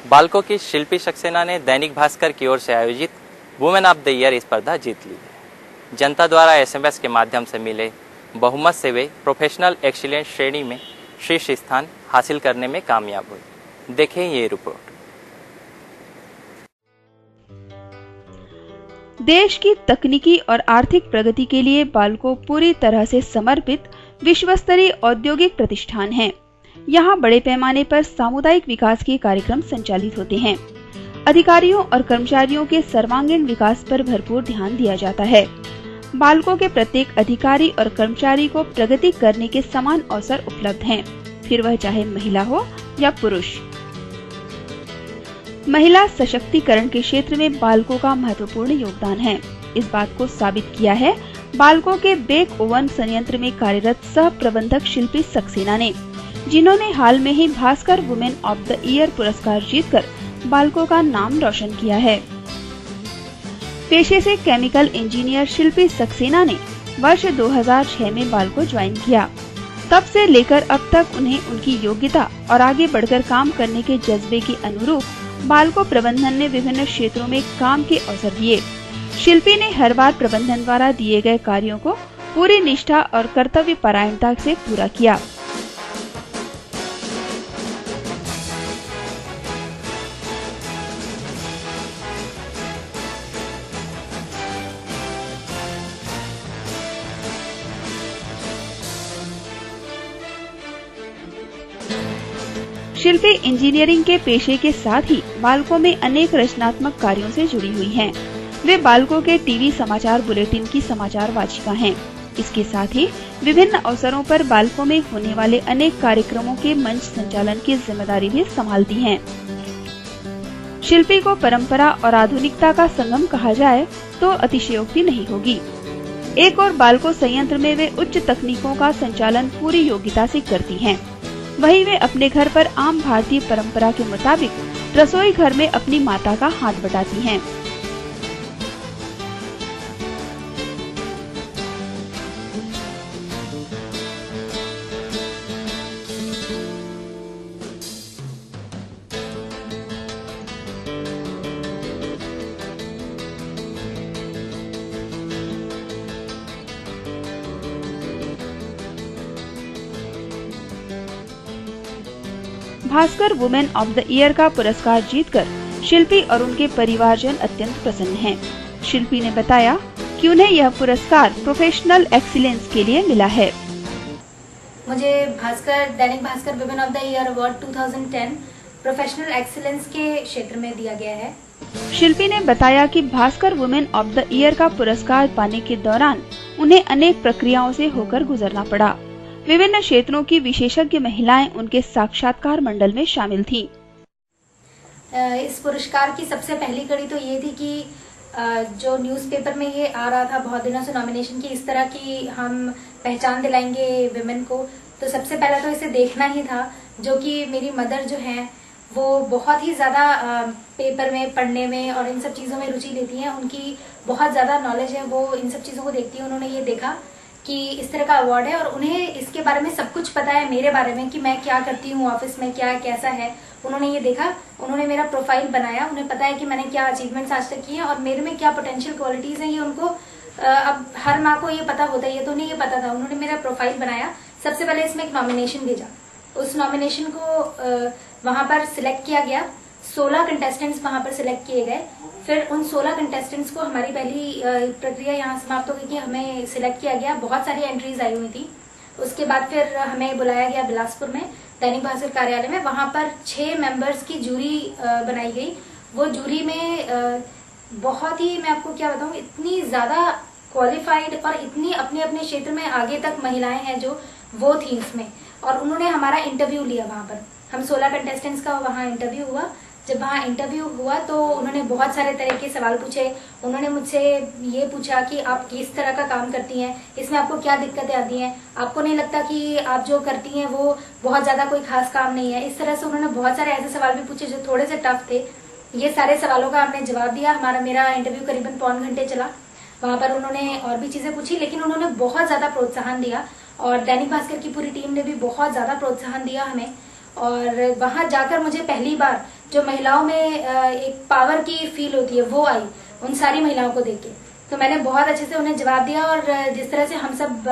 बालकों की शिल्पी सक्सेना ने दैनिक भास्कर की ओर से आयोजित वुमेन ऑफ द ईयर स्पर्धा जीत ली है। जनता द्वारा SMS के माध्यम से मिले बहुमत से वे प्रोफेशनल एक्सीलेंस श्रेणी में शीर्ष स्थान हासिल करने में कामयाब हुई। देखें ये रिपोर्ट। देश की तकनीकी और आर्थिक प्रगति के लिए बाल्को पूरी तरह से समर्पित विश्वस्तरीय औद्योगिक प्रतिष्ठान है। यहाँ बड़े पैमाने पर सामुदायिक विकास के कार्यक्रम संचालित होते हैं। अधिकारियों और कर्मचारियों के सर्वांगीण विकास पर भरपूर ध्यान दिया जाता है। बाल्को के प्रत्येक अधिकारी और कर्मचारी को प्रगति करने के समान अवसर उपलब्ध हैं, फिर वह चाहे महिला हो या पुरुष। महिला सशक्तिकरण के क्षेत्र में बाल्को का महत्वपूर्ण योगदान है। इस बात को साबित किया है बाल्को के बेक ओवन संयंत्र में कार्यरत सह प्रबंधक शिल्पी सक्सेना ने, जिन्होंने हाल में ही Bhaskar women of the year पुरस्कार जीतकर बाल्को का नाम रोशन किया है। पेशे से केमिकल इंजीनियर शिल्पी सक्सेना ने वर्ष 2006 में बाल्को ज्वाइन किया। तब से लेकर अब तक उन्हें उनकी योग्यता और आगे बढ़कर काम करने के जज्बे के अनुरूप बाल्को प्रबंधन ने विभिन्न क्षेत्रों में काम के अवसर दिए। शिल्पी ने हर बार प्रबंधन द्वारा दिए गए कार्यों को पूरी निष्ठा और कर्तव्य परायणता से पूरा किया। शिल्पी इंजीनियरिंग के पेशे के साथ ही बाल्को में अनेक रचनात्मक कार्यों से जुड़ी हुई हैं। वे बाल्को के टीवी समाचार बुलेटिन की समाचार वाचिका हैं। इसके साथ ही विभिन्न अवसरों पर बाल्को में होने वाले अनेक कार्यक्रमों के मंच संचालन की जिम्मेदारी भी संभालती हैं। शिल्पी को परंपरा और आधुनिकता का संगम कहा जाए तो अतिशयोक्ति नहीं होगी। एक और बाल्को संयंत्र में वे उच्च तकनीकों का संचालन पूरी योग्यता से करती हैं। वहीं वे अपने घर पर आम भारतीय परंपरा के मुताबिक रसोई घर में अपनी माता का हाथ बटाती हैं। Bhaskar women of the year का पुरस्कार जीतकर शिल्पी और उनके परिवारजन अत्यंत प्रसन्न हैं। शिल्पी ने बताया कि उन्हें यह पुरस्कार प्रोफेशनल एक्सीलेंस के लिए मिला है। मुझे Dainik Bhaskar women of the year award 2010 professional excellence के क्षेत्र में दिया गया है। शिल्पी ने बताया कि Bhaskar women of the year का पुरस्कार पाने के दौरान उन्हें अनेक प्रक्रियाओं से होकर गुजरना पड़ा। विभिन्न क्षेत्रों की विशेषज्ञ महिलाएं उनके साक्षात्कार मंडल में शामिल थीं। इस पुरस्कार की सबसे पहली कड़ी तो ये थी कि जो न्यूज़पेपर में ये आ रहा था बहुत दिनों से नॉमिनेशन की, इस तरह की हम पहचान दिलाएंगे विमेन को, तो सबसे पहला तो इसे देखना ही था। जो कि मेरी मदर जो हैं वो बहुत ही ज़्यादा पेपर में पढ़ने में और इन सब चीज़ों में रुचि लेती हैं। उनकी बहुत ज़्यादा नॉलेज है, वो इन सब चीज़ों को देखती है। उन्होंने ये देखा कि इस तरह का अवार्ड है और उन्हें इसके बारे में सब कुछ पता है, मेरे बारे में कि मैं क्या करती हूँ ऑफिस में, क्या कैसा है। उन्होंने ये देखा, उन्होंने मेरा प्रोफाइल बनाया, उन्हें पता है कि मैंने क्या अचीवमेंट्स आज तक किए हैं और मेरे में क्या पोटेंशियल क्वालिटीज हैं। ये उनको अब हर माँ को ये पता होता है, ये तो उन्हें ये पता था। उन्होंने मेरा प्रोफाइल बनाया। सबसे पहले इसमें एक नॉमिनेशन भेजा। उस नॉमिनेशन को वहां पर सिलेक्ट किया गया। 16 कंटेस्टेंट्स वहां पर सिलेक्ट किए गए। फिर उन 16 कंटेस्टेंट्स को हमारी पहली प्रक्रिया यहाँ समाप्त हो गई कि हमें सिलेक्ट किया गया। बहुत सारी एंट्रीज आई हुई थी। उसके बाद फिर हमें बुलाया गया बिलासपुर में दैनिक भास्कर कार्यालय में। वहां पर 6 मेंबर्स की जूरी बनाई गई। वो जूरी में बहुत ही, मैं आपको क्या बताऊं, इतनी ज्यादा क्वालिफाइड और इतनी अपने अपने क्षेत्र में आगे तक महिलाएं हैं जो वो थी इसमें। और उन्होंने हमारा इंटरव्यू लिया वहां पर। हम 16 कंटेस्टेंट्स का वहां इंटरव्यू हुआ। जब वहाँ इंटरव्यू हुआ तो उन्होंने बहुत सारे तरह के सवाल पूछे। उन्होंने मुझसे ये पूछा कि आप किस तरह का काम करती हैं, इसमें आपको क्या दिक्कतें आती हैं, आपको नहीं लगता कि आप जो करती हैं वो बहुत ज्यादा कोई खास काम नहीं है। इस तरह से उन्होंने बहुत सारे ऐसे सवाल भी पूछे जो थोड़े से टफ थे। ये सारे सवालों का हमने जवाब दिया। मेरा इंटरव्यू करीबन पौन घंटे चला। वहां पर उन्होंने और भी चीजें पूछी, लेकिन उन्होंने बहुत ज्यादा प्रोत्साहन दिया और दैनिक भास्कर की पूरी टीम ने भी बहुत ज्यादा प्रोत्साहन दिया हमें। और वहां जाकर मुझे पहली बार जो महिलाओं में एक पावर की फील होती है वो आई उन सारी महिलाओं को देख के। तो मैंने बहुत अच्छे से उन्हें जवाब दिया और जिस तरह से हम सब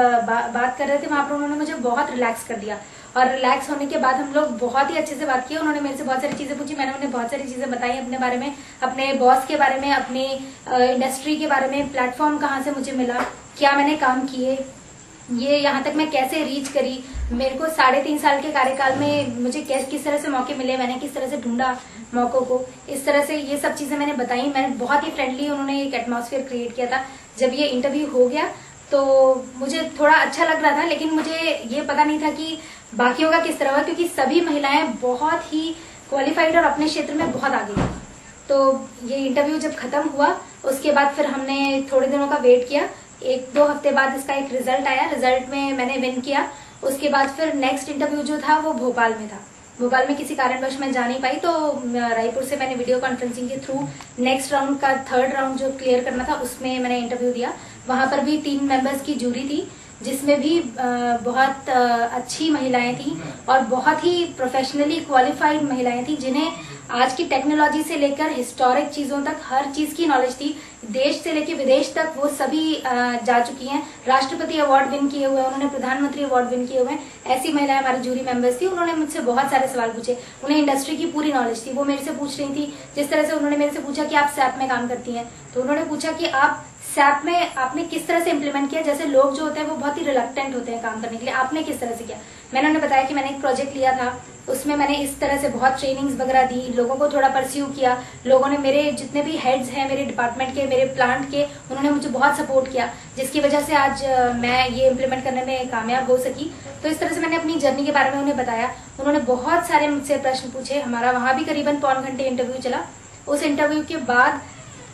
बात कर रहे थे वहां पर उन्होंने मुझे बहुत रिलैक्स कर दिया और रिलैक्स होने के बाद हम लोग बहुत ही अच्छे से बात की। उन्होंने मेरे से बहुत सारी चीजें पूछी, मैंने उन्हें बहुत सारी चीजें बताई अपने बारे में, अपने बॉस के बारे में, अपनी इंडस्ट्री के बारे में, प्लेटफॉर्म कहाँ से मुझे मिला, क्या मैंने काम किए, ये यहाँ तक मैं कैसे रीच करी, मेरे को 3.5 साल के कार्यकाल में मुझे किस तरह से मौके मिले, मैंने किस तरह से ढूंढा मौकों को, इस तरह से ये सब चीजें मैंने बताई। मैंने बहुत ही फ्रेंडली उन्होंने एक एटमॉस्फेयर क्रिएट किया था। जब ये इंटरव्यू हो गया तो मुझे थोड़ा अच्छा लग रहा था, लेकिन मुझे ये पता नहीं था कि बाकियों का किस तरह हुआ, क्योंकि सभी महिलाएं बहुत ही क्वालिफाइड और अपने क्षेत्र में बहुत आगे हैं। तो ये इंटरव्यू जब खत्म हुआ उसके बाद फिर हमने थोड़े दिनों का वेट किया, 1-2 हफ्ते बाद इसका एक रिजल्ट आया, रिजल्ट में मैंने विन किया। उसके बाद फिर नेक्स्ट इंटरव्यू जो था वो भोपाल में था। भोपाल में किसी कारणवश मैं जा नहीं पाई, तो रायपुर से मैंने वीडियो कॉन्फ्रेंसिंग के थ्रू नेक्स्ट राउंड का 3rd राउंड जो क्लियर करना था उसमें मैंने इंटरव्यू दिया। वहां पर भी 3 मेंबर्स की जूरी थी, जिसमें भी बहुत अच्छी महिलाएं थी और बहुत ही प्रोफेशनली क्वालिफाइड महिलाएं थी, जिन्हें आज की टेक्नोलॉजी से लेकर हिस्टोरिक चीजों तक हर चीज की नॉलेज थी। देश से लेकर विदेश तक वो सभी जा चुकी हैं, राष्ट्रपति अवार्ड विन किए हुए हैं, उन्होंने प्रधानमंत्री अवार्ड विन किए हुए हैं। ऐसी महिलाएं हमारी जूरी मेंबर्स थी। उन्होंने मुझसे बहुत सारे सवाल पूछे, उन्हें इंडस्ट्री की पूरी नॉलेज थी। वो मेरे से पूछ रही थी, जिस तरह से उन्होंने मेरे से पूछा कि आप सैप में काम करती हैं, तो उन्होंने पूछा कि आप सैप में आपने किस तरह से इम्प्लीमेंट किया। जैसे लोग जो होते हैं वो बहुत ही रिलक्टेंट होते हैं काम करने के लिए, आपने किस तरह से किया। मैंने उन्हें बताया कि मैंने एक प्रोजेक्ट लिया था, उसमें मैंने इस तरह से बहुत ट्रेनिंग्स वगैरह दी, लोगों को थोड़ा परस्यू किया। लोगों ने, मेरे जितने भी हेड्स हैं मेरे डिपार्टमेंट के, मेरे प्लांट के, उन्होंने मुझे बहुत सपोर्ट किया, जिसकी वजह से आज मैं ये इम्प्लीमेंट करने में कामयाब हो सकी। तो इस तरह से मैंने अपनी जर्नी के बारे में उन्हें बताया। उन्होंने बहुत सारे मुझसे प्रश्न पूछे। हमारा वहां भी करीबन 1 घंटे इंटरव्यू चला। उस इंटरव्यू के बाद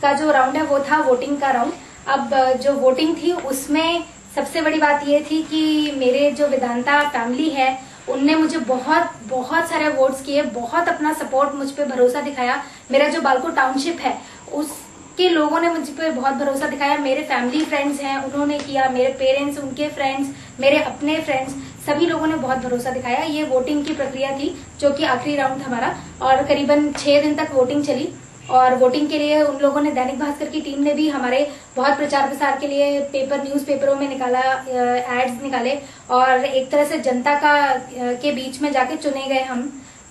का जो राउंड है वो था वोटिंग का राउंड। अब जो वोटिंग थी उसमें सबसे बड़ी बात ये थी कि मेरे जो वेदांता फैमिली है उनने मुझे बहुत सारे वोट्स किए, बहुत अपना सपोर्ट, मुझ पे भरोसा दिखाया। मेरा जो बालको टाउनशिप है उसके लोगों ने मुझ पे बहुत भरोसा दिखाया। मेरे फैमिली फ्रेंड्स हैं, उन्होंने किया, मेरे पेरेंट्स, उनके फ्रेंड्स, मेरे अपने फ्रेंड्स, सभी लोगों ने बहुत भरोसा दिखाया। ये वोटिंग की प्रक्रिया थी जो कि आखिरी राउंड था हमारा, और करीबन 6 दिन तक वोटिंग चली। और वोटिंग के लिए उन लोगों ने, दैनिक भास्कर की टीम ने भी हमारे बहुत प्रचार प्रसार के लिए न्यूज़पेपरों में निकाला, एड्स निकाले, और एक तरह से जनता के बीच में जाके चुने गए हम।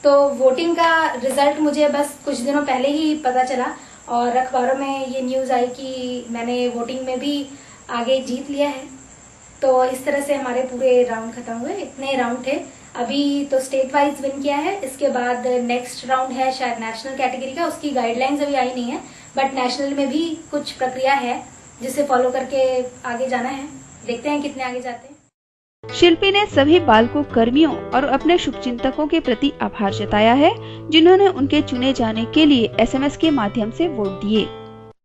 तो वोटिंग का रिजल्ट मुझे बस कुछ दिनों पहले ही पता चला और अखबारों में ये न्यूज आई कि मैंने वोटिंग में भी आगे जीत लिया है। तो इस तरह से हमारे पूरे राउंड खत्म हुए। इतने राउंड थे। अभी तो स्टेट वाइज विन किया है, इसके बाद नेक्स्ट राउंड है शायद नेशनल कैटेगरी का, उसकी गाइडलाइंस अभी आई नहीं है, बट नेशनल में भी कुछ प्रक्रिया है जिसे फॉलो करके आगे जाना है। देखते हैं कितने आगे जाते हैं। शिल्पी ने सभी बालको कर्मियों और अपने शुभचिंतकों के प्रति आभार जताया है, जिन्होंने उनके चुने जाने के लिए SMS के माध्यम से वोट दिए।